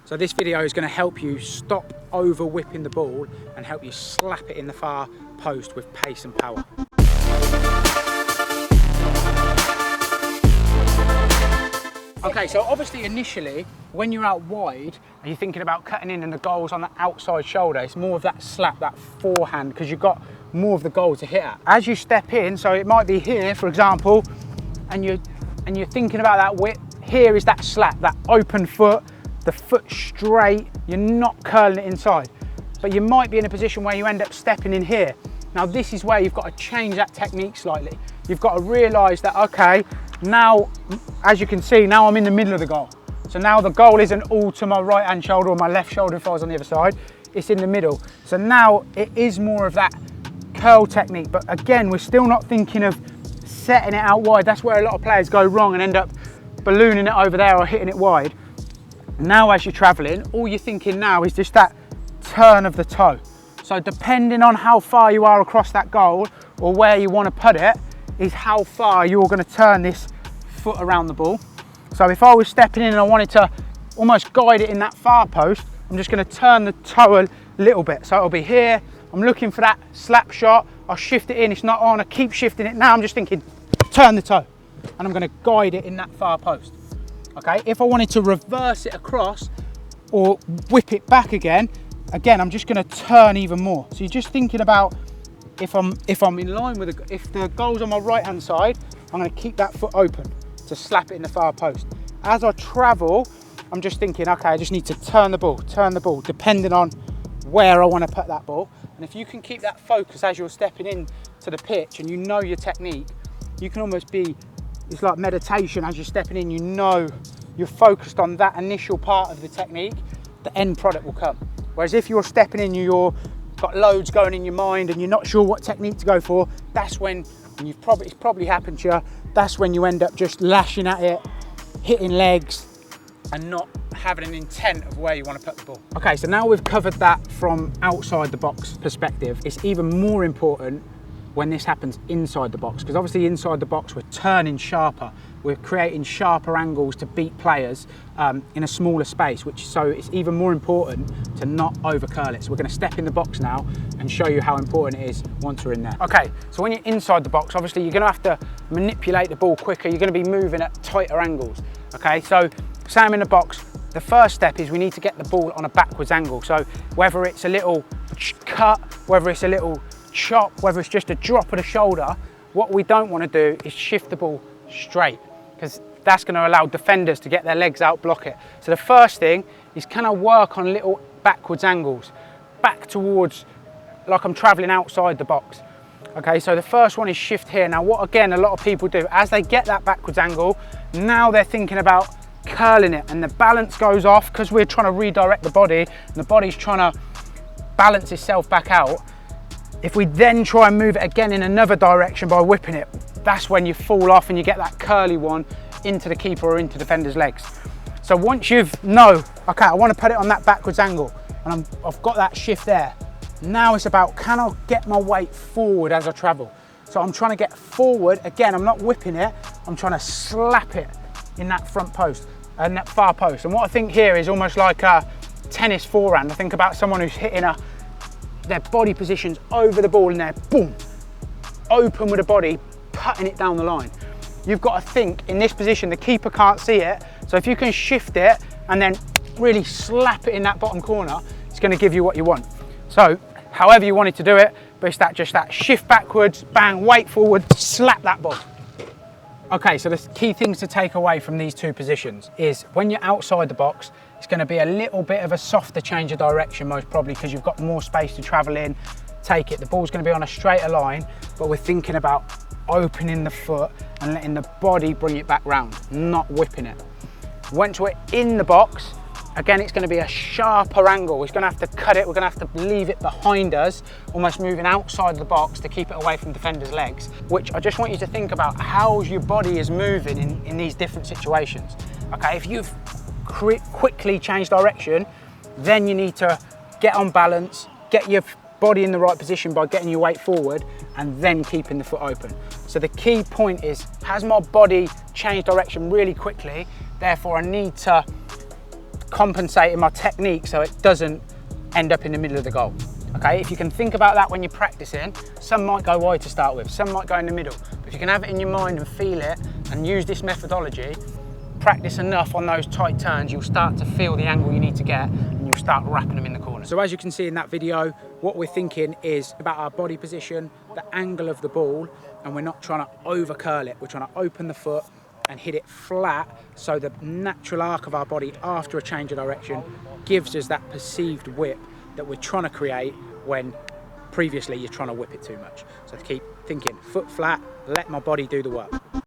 So this video is going to help you stop over whipping the ball and help you slap it in the far post with pace and power. Okay, so obviously initially, when you're out wide and you're thinking about cutting in and the goal's on the outside shoulder, it's more of that slap, that forehand, because you've got more of the goal to hit at. As you step in, so it might be here, for example, and you're thinking about that whip, here is that slap, that open foot, the foot straight, you're not curling it inside. But you might be in a position where you end up stepping in here. Now this is where you've got to change that technique slightly. You've got to realise that, okay, now, as you can see, now I'm in the middle of the goal. So now the goal isn't all to my right hand shoulder or my left shoulder if I was on the other side, it's in the middle. So now it is more of that curl technique, but again, we're still not thinking of setting it out wide. That's where a lot of players go wrong and end up ballooning it over there or hitting it wide. Now as you're traveling, all you're thinking now is just that turn of the toe. So depending on how far you are across that goal or where you want to put it, is how far you're going to turn this foot around the ball. So if I was stepping in and I wanted to almost guide it in that far post, I'm just going to turn the toe a little bit. So it'll be here, I'm looking for that slap shot, I'll shift it in, it's not on, I keep shifting it. Now I'm just thinking, turn the toe, and I'm going to guide it in that far post. Okay, if I wanted to reverse it across or whip it back again, I'm just going to turn even more. So you're just thinking about, if I'm in line with if the goal's on my right hand side, I'm going to keep that foot open to slap it in the far post. As I travel, I'm just thinking, okay, I just need to turn the ball, depending on where I want to put that ball. And if you can keep that focus as you're stepping in to the pitch and you know your technique, you can almost be, it's like meditation as you're stepping in, you know you're focused on that initial part of the technique, the end product will come. Whereas if you're stepping in, you've got loads going in your mind and you're not sure what technique to go for, that's when, and it's probably happened to you, that's when you end up just lashing at it, hitting legs, and not having an intent of where you want to put the ball. Okay, so now we've covered that from outside the box perspective. It's even more important when this happens inside the box, because obviously inside the box we're turning sharper, we're creating sharper angles to beat players in a smaller space, so it's even more important to not over curl it. So we're going to step in the box now and show you how important it is once we're in there. Okay, so when you're inside the box, obviously you're going to have to manipulate the ball quicker, you're going to be moving at tighter angles. Okay, so say I'm in the box, the first step is we need to get the ball on a backwards angle. So whether it's a little cut, whether it's a little chop, whether it's just a drop of the shoulder, what we don't want to do is shift the ball straight, because that's going to allow defenders to get their legs out, block it. So the first thing is, can I work on little backwards angles, back towards, like I'm traveling outside the box. Okay, so the first one is shift here. Now what, again, a lot of people do, as they get that backwards angle, now they're thinking about curling it and the balance goes off because we're trying to redirect the body and the body's trying to balance itself back out. If we then try and move it again in another direction by whipping it, that's when you fall off and you get that curly one into the keeper or into defender's legs. So once you've okay, I want to put it on that backwards angle and I've got that shift there. Now it's about, can I get my weight forward as I travel? So I'm trying to get forward. Again, I'm not whipping it. I'm trying to slap it in that front post and that far post. And what I think here is almost like a tennis forehand. I think about someone who's hitting their body positions over the ball and they're boom, open with the body, putting it down the line. You've got to think in this position, the keeper can't see it. So if you can shift it and then really slap it in that bottom corner, it's going to give you what you want. So however you wanted to do it, but it's just that shift backwards, bang, weight forward, slap that ball. Okay, so the key things to take away from these two positions is when you're outside the box, it's going to be a little bit of a softer change of direction, most probably because you've got more space to travel in, take it. The ball's going to be on a straighter line, but we're thinking about opening the foot and letting the body bring it back round, not whipping it. Once we're in the box, again, it's going to be a sharper angle. We're going to have to cut it. We're going to have to leave it behind us, almost moving outside the box to keep it away from defenders' legs, which I just want you to think about how your body is moving in these different situations. Okay, if you've quickly changed direction, then you need to get on balance, get your body in the right position by getting your weight forward and then keeping the foot open. So the key point is, has my body changed direction really quickly? Therefore, I need to compensating my technique so it doesn't end up in the middle of the goal. Okay, if you can think about that when you're practicing, some might go wide to start with, some might go in the middle. But if you can have it in your mind and feel it and use this methodology, practice enough on those tight turns, you'll start to feel the angle you need to get and you'll start wrapping them in the corner. So as you can see in that video, what we're thinking is about our body position, the angle of the ball, and we're not trying to over curl it. We're trying to open the foot and hit it flat so the natural arc of our body after a change of direction gives us that perceived whip that we're trying to create when previously you're trying to whip it too much. So keep thinking, foot flat, let my body do the work.